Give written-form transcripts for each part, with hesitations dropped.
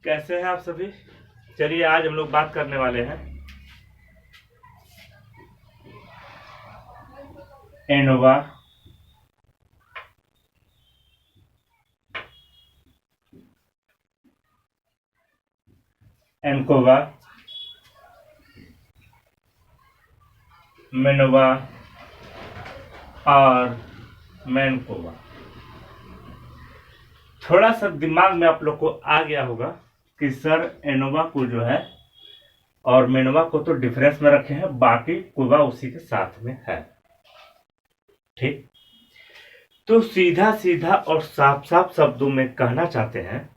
कैसे हैं आप सभी। चलिए आज हम लोग बात करने वाले हैं एनोवा, एनकोवा, मेनोवा और मैनकोवा। थोड़ा सा दिमाग में आप लोग को आ गया होगा कि सर एनोवा को जो है और मेनोवा को तो डिफरेंस में रखे हैं, बाकी कोवा उसी के साथ में है। ठीक, तो सीधा सीधा और साफ साफ शब्दों में कहना चाहते हैं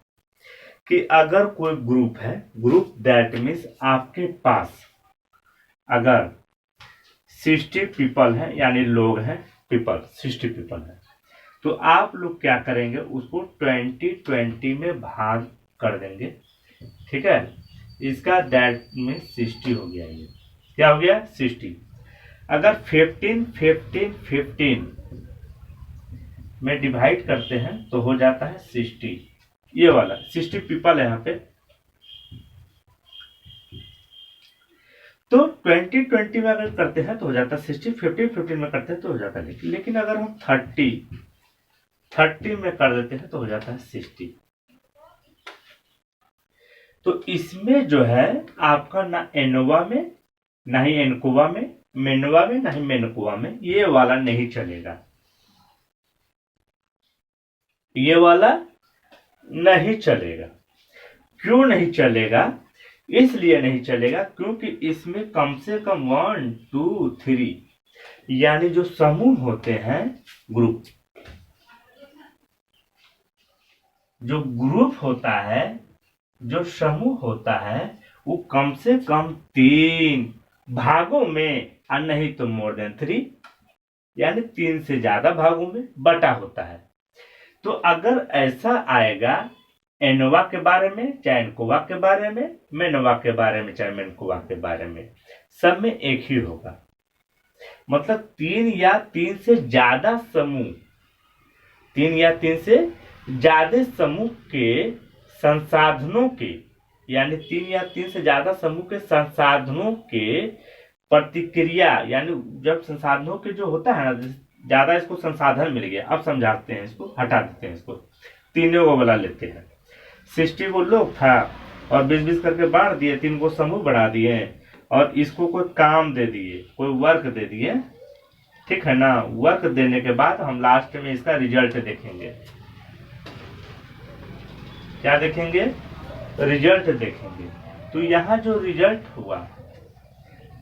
कि अगर कोई ग्रुप है, ग्रुप दैट मीन्स आपके पास अगर 60 पीपल है, यानी लोग हैं, पीपल 60 पीपल है, तो आप लोग क्या करेंगे, उसको 20-20 में भाग कर देंगे। ठीक है, इसका दैट में 60 हो गया। ये क्या हो गया 60। अगर 15-15-15 में डिवाइड करते हैं तो हो जाता है 60। ये वाला 60 पीपल है यहाँ पे, तो 20-20 में अगर करते हैं तो हो जाता है 60, 15-15 में करते हैं तो हो जाता है। लेकिन अगर हम 30 में कर देते हैं तो हो जाता है 60। तो इसमें जो है आपका ना एनोवा में, ना ही एनकोवा में, मेनोवा में, ना ही मेनकोवा में ये वाला नहीं चलेगा। ये वाला नहीं चलेगा। क्यों नहीं चलेगा? इसलिए नहीं चलेगा क्योंकि इसमें कम से कम 1 2 3 यानी जो समूह होते हैं, ग्रुप, जो ग्रुप होता है, जो समूह होता है, वो कम से कम 3 भागों में और नहीं तो मोर देन 3 यानी 3 से ज्यादा भागों में बटा होता है। तो अगर ऐसा आएगा एनोवा के बारे में, चाहे एनकोवा के बारे में, मेनोवा के बारे में, चाहे मेनकोवा के बारे में, सब में एक ही होगा। मतलब 3 या 3 से ज्यादा समूह, 3 या 3 से ज्यादा समूह के संसाधनों के, यानी 3 या 3 से ज्यादा समूह के संसाधनों के प्रतिक्रिया, यानी जब संसाधनों के जो होता है ना, ज्यादा इसको संसाधन मिल गया, अब समझाते हैं, इसको हटा देते हैं, इसको तीनों को बुला लेते हैं। 60 को लोग था और 20-20 करके बांट दिए, 3 को समूह बढ़ा दिए और इसको कोई काम दे दिए, कोई वर्क दे दिए। ठीक है ना, वर्क देने के बाद हम लास्ट में इसका रिजल्ट देखेंगे। क्या देखेंगे? रिजल्ट देखेंगे। तो यहाँ जो रिजल्ट हुआ,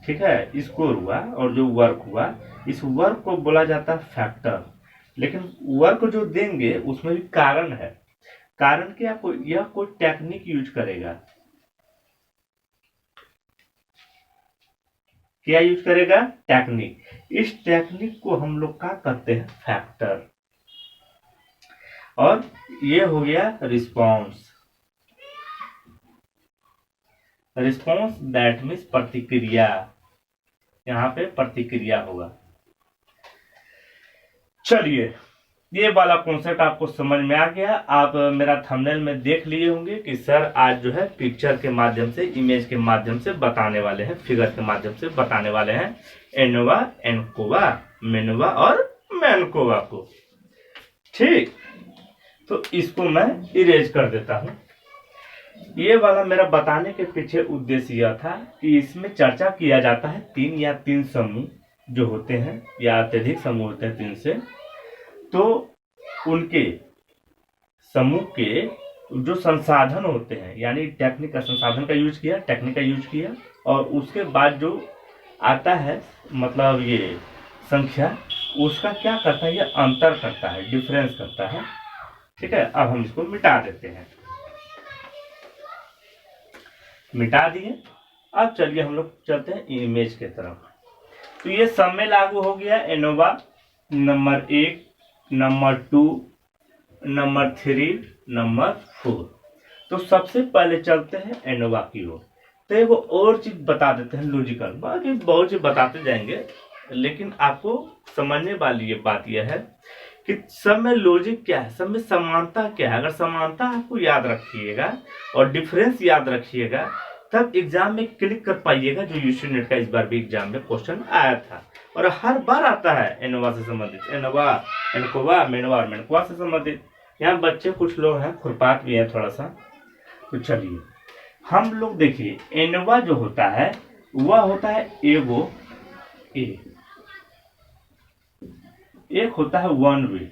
ठीक है, स्कोर हुआ और जो वर्क हुआ, इस वर्क को बोला जाता है फैक्टर। लेकिन वर्क जो देंगे उसमें भी कारण है। कारण क्या? यह कोई टेक्निक यूज करेगा। क्या यूज करेगा? टेक्निक। इस टेक्निक को हम लोग क्या कहते हैं? फैक्टर। और ये हो गया रिस्पॉन्स। रिस्पॉन्स दैट मीन्स प्रतिक्रिया। यहाँ पे प्रतिक्रिया होगा। चलिए, ये वाला कॉन्सेप्ट आपको समझ में आ गया। आप मेरा थंबनेल में देख लिए होंगे कि सर आज जो है पिक्चर के माध्यम से, इमेज के माध्यम से बताने वाले हैं, फिगर के माध्यम से बताने वाले हैं एनोवा, एनकोवा, मेनोवा और मैनकोवा को। ठीक, तो इसको मैं इरेज कर देता हूं। ये वाला मेरा बताने के पीछे उद्देश्य यह था कि इसमें चर्चा किया जाता है 3 या 3 समूह जो होते हैं, या अत्यधिक समूह होते हैं 3 से, तो उनके समूह के जो संसाधन होते हैं, यानी टेक्निक का संसाधन का यूज किया, टेक्निक का यूज किया, और उसके बाद जो आता है, मतलब ये संख्या, उसका क्या करता है? ये अंतर करता है, डिफरेंस करता है। ठीक है, अब हम इसको मिटा देते हैं। मिटा दिए। अब चलिए हम लोग चलते हैं इमेज के तरफ। तो ये सब में लागू हो गया ANOVA number 1, number 2, number 3, number 4। तो सबसे पहले चलते हैं एनोवा की ओर। तो एक और चीज बता देते हैं लॉजिकल, बाकी बहुत चीज बताते जाएंगे, लेकिन आपको समझने वाली ये बात यह है कि सब में लॉजिक क्या है, सब में समानता क्या है। अगर समानता आपको याद रखिएगा और डिफरेंस याद रखिएगा तब एग्जाम में क्लिक कर पाइएगा। जो यूसी नेट का इस बार भी एग्जाम में क्वेश्चन आया था और हर बार आता है एनोवा से संबंधित, एनोवा, एनकोवा, मेनवा और मेनकोवा से संबंधित। यहाँ बच्चे कुछ लोग हैं खुरपात भी है थोड़ा सा, तो चलिए हम लोग देखिए एनोवा जो होता है वह होता है एगो ए, एक होता है वन वे।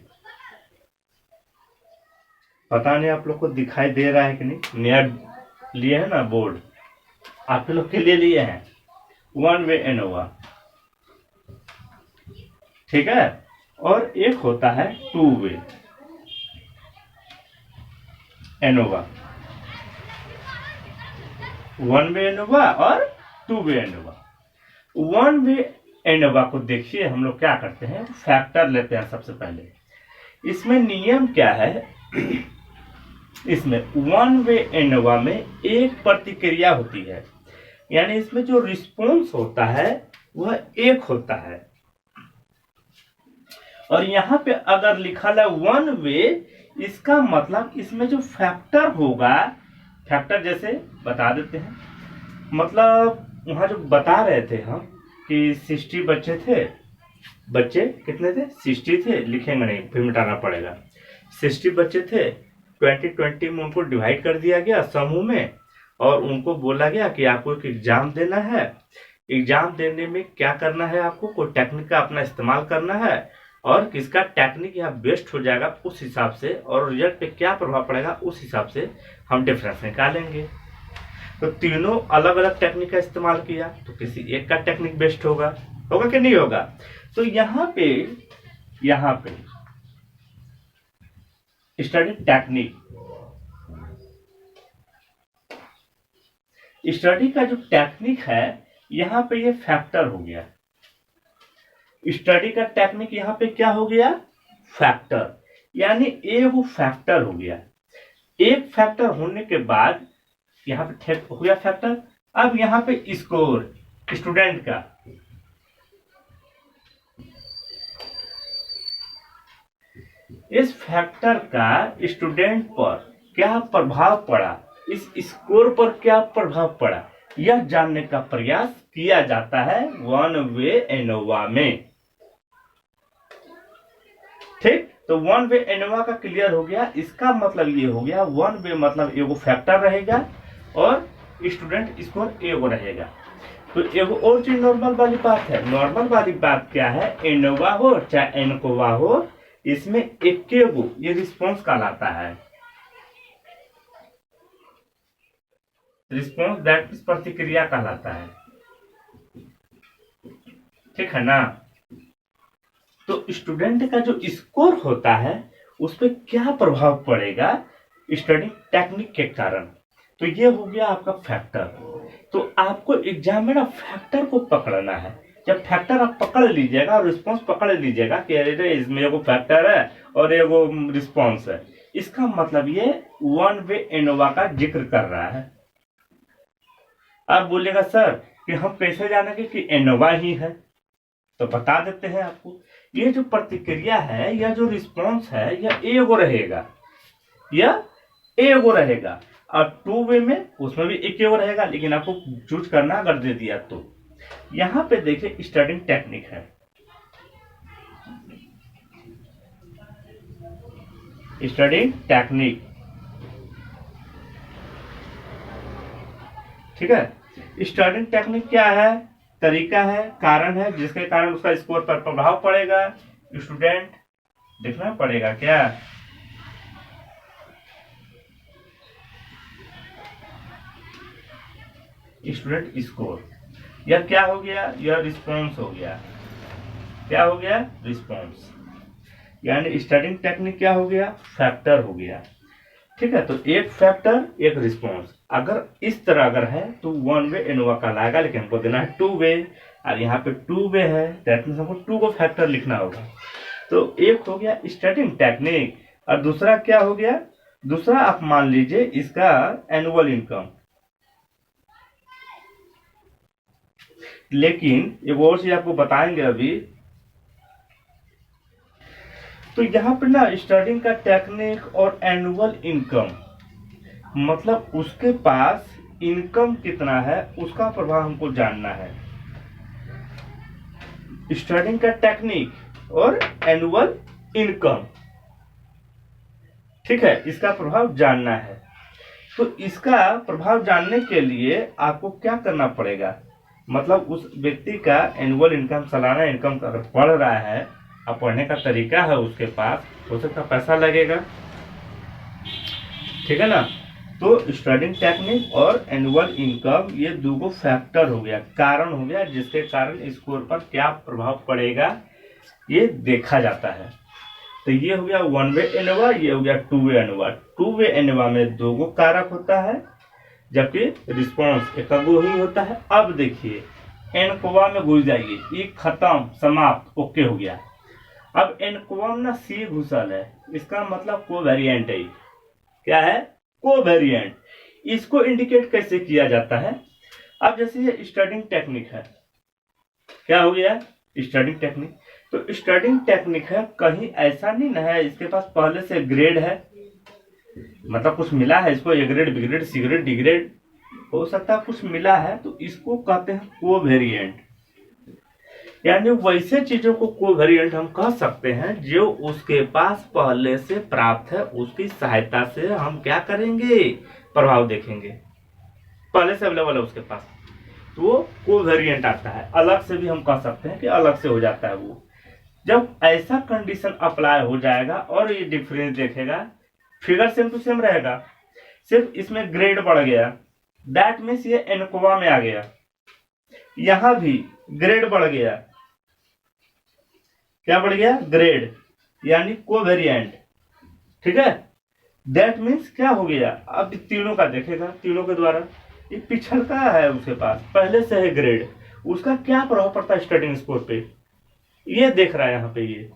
पता नहीं आप लोग को दिखाई दे रहा है कि नहीं, नया लिए है ना बोर्ड, आप लोग के लिए लिए हैं वन वे एनोवा, ठीक है। और एक होता है two way ANOVA, one way ANOVA और two way ANOVA. One way ANOVA को देखिए हम लोग क्या करते हैं, फैक्टर लेते हैं सबसे पहले। इसमें नियम क्या है, इसमें वन वे एनोवा में एक प्रतिक्रिया होती है, यानी इसमें जो रिस्पॉन्स होता है वह एक होता है। और यहां पे अगर लिखा है वन वे, इसका मतलब इसमें जो फैक्टर होगा, फैक्टर जैसे बता देते हैं, मतलब वहां जो बता रहे थे हम कि 60 बच्चे थे, बच्चे कितने थे 60 थे, लिखेंगे नहीं फिर मिटाना पड़ेगा। 60 बच्चे थे, 20-20 में उनको डिवाइड कर दिया गया समूह में और उनको बोला गया कि आपको एक एग्जाम देना है। एग्जाम देने में क्या करना है, आपको कोई टेक्निक का अपना इस्तेमाल करना है और किसका टेक्निक यहाँ बेस्ट हो जाएगा उस हिसाब से, और रिजल्ट पे क्या प्रभाव पड़ेगा उस हिसाब से हम डिफरेंस निकालेंगे। तो तीनों अलग अलग टेक्निक का इस्तेमाल किया तो किसी एक का टेक्निक बेस्ट होगा, होगा कि नहीं होगा। तो यहाँ पे स्टडी टेक्निक, स्टडी का जो टेक्निक है यहाँ पे ये फैक्टर हो गया। स्टडी का टेक्निक यहाँ पे क्या हो गया, फैक्टर, यानी ए वो फैक्टर हो गया। एक फैक्टर होने के बाद यहाँ पे हो गया फैक्टर। अब यहाँ पे स्कोर स्टूडेंट का, इस फैक्टर का स्टूडेंट पर क्या प्रभाव पड़ा, इस स्कोर पर क्या प्रभाव पड़ा, यह जानने का प्रयास किया जाता है वन वे एनोवा में। ठीक, तो वन वे एनोवा का क्लियर हो गया। इसका मतलब ये हो गया वन वे मतलब एगो फैक्टर रहेगा और स्टूडेंट स्कोर एगो रहेगा। तो एगो और चीज नॉर्मल वाली बात है। नॉर्मल वाली बात क्या है, एनोवा हो चाहे एनकोवा हो, इसमें एक ये रिस्पॉन्स कहलाता है। रिस्पॉन्स दैट इज प्रतिक्रिया कहलाता है, ठीक है ना। तो स्टूडेंट का जो स्कोर होता है उस पर क्या प्रभाव पड़ेगा स्टडी टेक्निक के कारण, तो ये हो गया आपका फैक्टर। तो आपको एग्जाम में ना फैक्टर को पकड़ना है। जब फैक्टर आप पकड़ लीजिएगा और रिस्पॉन्स पकड़ लीजिएगा कि अरे इसमें एगो फैक्टर है और एगो रिस्पॉन्स है, इसका मतलब ये वन वे एनोवा का जिक्र कर रहा है। आप बोलेगा सर कि हम कैसे जानेंगे कि एनोवा ही है, तो बता देते हैं आपको। ये जो प्रतिक्रिया है या जो रिस्पॉन्स है यह एगो रहेगा, यह एगो रहेगा। और टू वे में उसमें भी एक एगो रहेगा, लेकिन आपको चूज करना अगर दे दिया तो। यहां पे देखिए स्टडिंग टेक्निक है, स्टडिंग टेक्निक, ठीक है। स्टडिंग टेक्निक क्या है, तरीका है, कारण है जिसके कारण उसका स्कोर पर प्रभाव पड़ेगा। स्टूडेंट देखना पड़ेगा क्या, स्टूडेंट स्कोर, यह क्या हो गया, यह रिस्पॉन्स हो गया। क्या हो गया, रिस्पॉन्स, यानी स्टडिंग टेक्निक क्या हो गया, फैक्टर हो गया, ठीक है। तो एक फैक्टर एक रिस्पॉन्स, अगर इस तरह अगर है तो वन वे एनोवा कहलाएगा, लेकिन हमको देना है टू वे और यहाँ पे टू वे है, दैट मीन्स हमको टू को फैक्टर लिखना होगा। तो एक हो गया स्टडिंग टेक्निक और दूसरा क्या हो गया, दूसरा आप मान लीजिए इसका एनुअल इनकम। लेकिन एक और चीज आपको बताएंगे अभी, तो यहाँ पे ना स्टार्टिंग का टेक्निक और एनुअल इनकम, मतलब उसके पास इनकम कितना है उसका प्रभाव हमको जानना है। स्टार्टिंग का टेक्निक और एनुअल इनकम, ठीक है, इसका प्रभाव जानना है। तो इसका प्रभाव जानने के लिए आपको क्या करना पड़ेगा, मतलब उस व्यक्ति का एनुअल इनकम, सालाना इनकम अगर पढ़ रहा है, अब पढ़ने का तरीका है उसके पास, हो सकता पैसा लगेगा, ठीक है ना। तो स्टार्टिंग टेक्निक और एनुअल इनकम ये दो फैक्टर हो गया, कारण हो गया, जिसके कारण स्कोर पर क्या प्रभाव पड़ेगा ये देखा जाता है। तो ये हो गया वन वे एनोवा, ये हो गया to way ANOVA. To way ANOVA में दो कारक होता है, जबकि रिस्पॉन्स एक ही होता है। अब देखिए एनकोवा में घुस जाइए, ये खत्म, समाप्त, ओके हो गया। अब एनकोवा में ना सी घुसल है, इसका मतलब कोवेरिएंट है। क्या है? कोवेरिएंट। इसको इंडिकेट कैसे किया जाता है? अब जैसे ये स्टार्टिंग टेक्निक है, क्या हो गया? Starting technique. तो स्टार्टिंग टेक्निक है, कहीं ऐसा नहीं ना है इसके पास पहले से ग्रेड है, मतलब कुछ मिला है इसको, A grade, B grade, C grade, D grade, हो सकता है कुछ मिला है, तो इसको कहते हैं कोवेरिएंट। यानी वैसे चीजों को कोवेरिएंट हम कह सकते हैं जो उसके पास पहले से प्राप्त है, उसकी सहायता से हम क्या करेंगे? प्रभाव देखेंगे, पहले से अवेलेबल है उसके पास, तो वो कोवेरिएंट आता है। अलग से भी हम कह सकते हैं कि अलग से हो जाता है वो। जब ऐसा कंडीशन अप्लाई हो जाएगा और ये डिफरेंस देखेगा, फिगर सेम टू सेम रहेगा, सिर्फ इसमें ग्रेड बढ़ गया, दैट मीन्स ये एनकोवा में आ गया। यहां भी ग्रेड बढ़ गया, क्या बढ़ गया? ग्रेड, यानी कोवेरिएंट, ठीक है। दैट मीन्स क्या हो गया? अब तीनों का देखेगा, तीनों के द्वारा ये पिछड़ता है उसके पास, पहले से है ग्रेड, उसका क्या प्रभाव पड़ता है स्टार्टिंग स्कोर पे, ये देख रहा है यहाँ पे ये,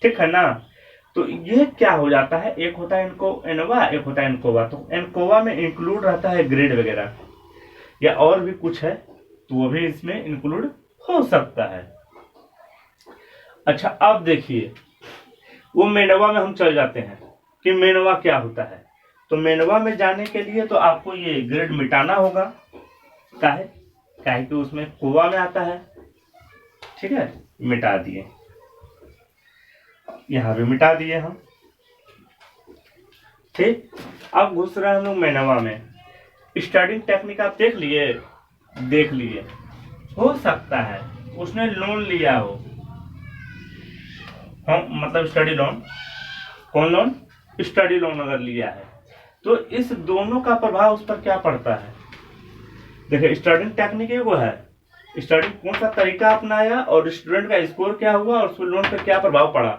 ठीक है ना। तो ये क्या हो जाता है, एक होता है इनको एनोवा, एक होता है एनकोवा। तो एनकोवा में इंक्लूड रहता है ग्रेड वगैरह या और भी कुछ है, तो वो भी इसमें इंक्लूड हो सकता है। अच्छा अब देखिए, वो मेनोवा में हम चल जाते हैं कि मेनोवा क्या होता है। तो मेनोवा में जाने के लिए तो आपको ये ग्रेड मिटाना होगा, काहे कि उसमें कोवा में आता है, ठीक है, मिटा दिए, यहां भी मिटा दिए हम, ठीक। अब घुस रहे हैं हम लोग मेनोवा में। स्टार्टिंग टेक्निक आप देख लिए, हो सकता है उसने लोन लिया हो, हम मतलब स्टडी लोन, कौन लोन? स्टडी लोन अगर लिया है, तो इस दोनों का प्रभाव उस पर क्या पड़ता है? देखिए स्टार्टिंग टेक्निक वो है, स्टार्टिंग कौन सा तरीका अपनाया और स्टूडेंट का स्कोर क्या हुआ और उस लोन पर क्या प्रभाव पड़ा।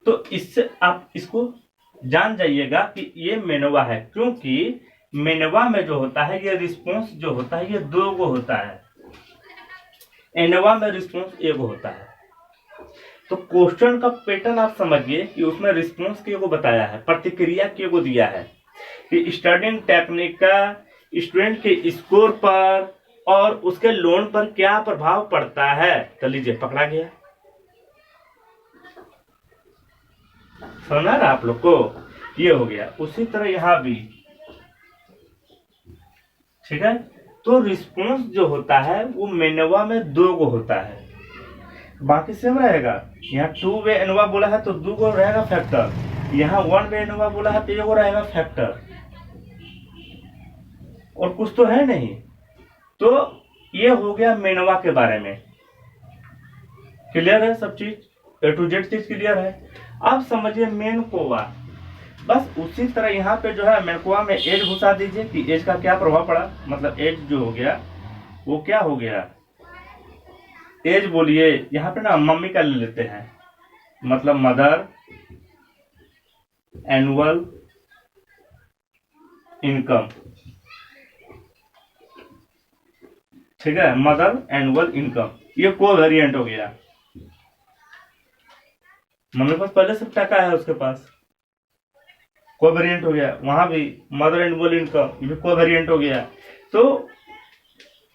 तो इससे आप इसको जान जाइएगा कि ये मेनोवा है, क्योंकि मेनोवा में जो होता है ये रिस्पॉन्स जो होता है ये दो गो होता है, एनोवा में रिस्पॉन्स एक होता है। तो क्वेश्चन का पैटर्न आप समझिए कि उसमें रिस्पॉन्स के को बताया है, प्रतिक्रिया के को दिया है कि स्टार्टिंग टेक्निक का स्टूडेंट के स्कोर पर और उसके लोन पर क्या प्रभाव पड़ता है। तो लीजिए पकड़ा गया, समझा ना आप लोग को, ये हो गया। उसी तरह यहां भी, ठीक है। तो रिस्पॉन्स जो होता है वो मेनोवा में दो गो होता है, बाकी सेम रहेगा। यहाँ टू वे एनोवा बोला है तो दो गो रहेगा फैक्टर, यहाँ वन वे एनोवा बोला है तो एक गो रहेगा फैक्टर, और कुछ तो है नहीं। तो ये हो गया मेनोवा के बारे में, क्लियर है सब चीज, ए टू जेड चीज क्लियर है। अब समझिए मेनकोवा, बस उसी तरह यहाँ पे जो है मेनकोवा में एज घुसा दीजिए कि एज का क्या प्रभाव पड़ा, मतलब एज जो हो गया वो क्या हो गया, एज बोलिए, यहाँ पे ना मम्मी का ले लेते हैं, मतलब मदर एनुअल इनकम, ठीक है, मदर एनुअल इनकम, ये कोवेरिएंट हो गया। मम्मी पास पहले से टका है उसके पास, कोवेरिएंट हो गया। वहां भी मदर एनुअल इनकम, ये भी कोवेरिएंट हो गया। तो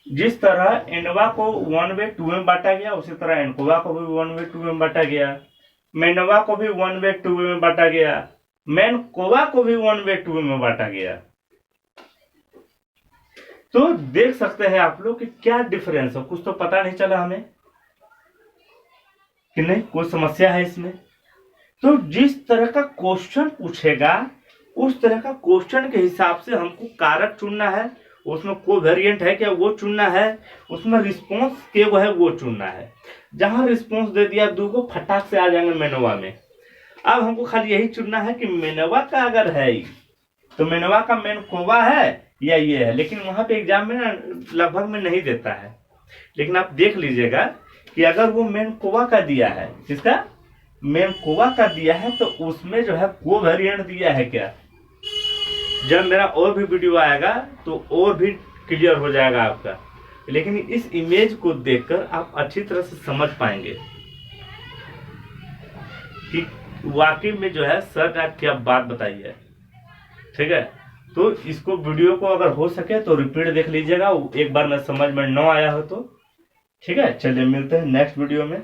जिस तरह एंडवा को 1/2 में बांटा गया, उसी तरह एनकोवा को भी 1/2 में बांटा गया, मेनवा को भी 1/2 में बांटा गया, मेनकोवा को भी 1/2 में बांटा गया। तो देख सकते हैं आप लोग कि क्या डिफरेंस है। कुछ तो पता नहीं चला हमें कि नहीं, कोई समस्या है इसमें। तो जिस तरह का क्वेश्चन पूछेगा उस तरह का क्वेश्चन के हिसाब से हमको कारक चुनना है, उसमें कोई वेरिएंट है क्या वो चुनना है, उसमें रिस्पॉन्स के वो है वो चुनना है। जहां रिस्पॉन्स दे दिया 2 को, फटाक से आ जाएंगे मेनवा में। अब हमको खाली यही चुनना है कि मेनवा का अगर है तो मेनवा का मेनकोवा है या ये है। लेकिन वहां पे एग्जाम में ना लगभग में नहीं देता है, लेकिन आप देख लीजिएगा कि अगर वो मेनकोवा का दिया है, किसका, मेनकोवा का दिया है, तो उसमें जो है को वेरिएंट दिया है क्या। जब मेरा और भी वीडियो आएगा तो और भी क्लियर हो जाएगा आपका। लेकिन इस इमेज को देखकर आप अच्छी तरह से समझ पाएंगे कि वाकई में जो है सर ने क्या बात बताई है। ठीक है, तो इसको वीडियो को अगर हो सके तो रिपीट देख लीजिएगा, एक बार में समझ में न आया हो तो। ठीक है, चलिए मिलते हैं नेक्स्ट वीडियो में।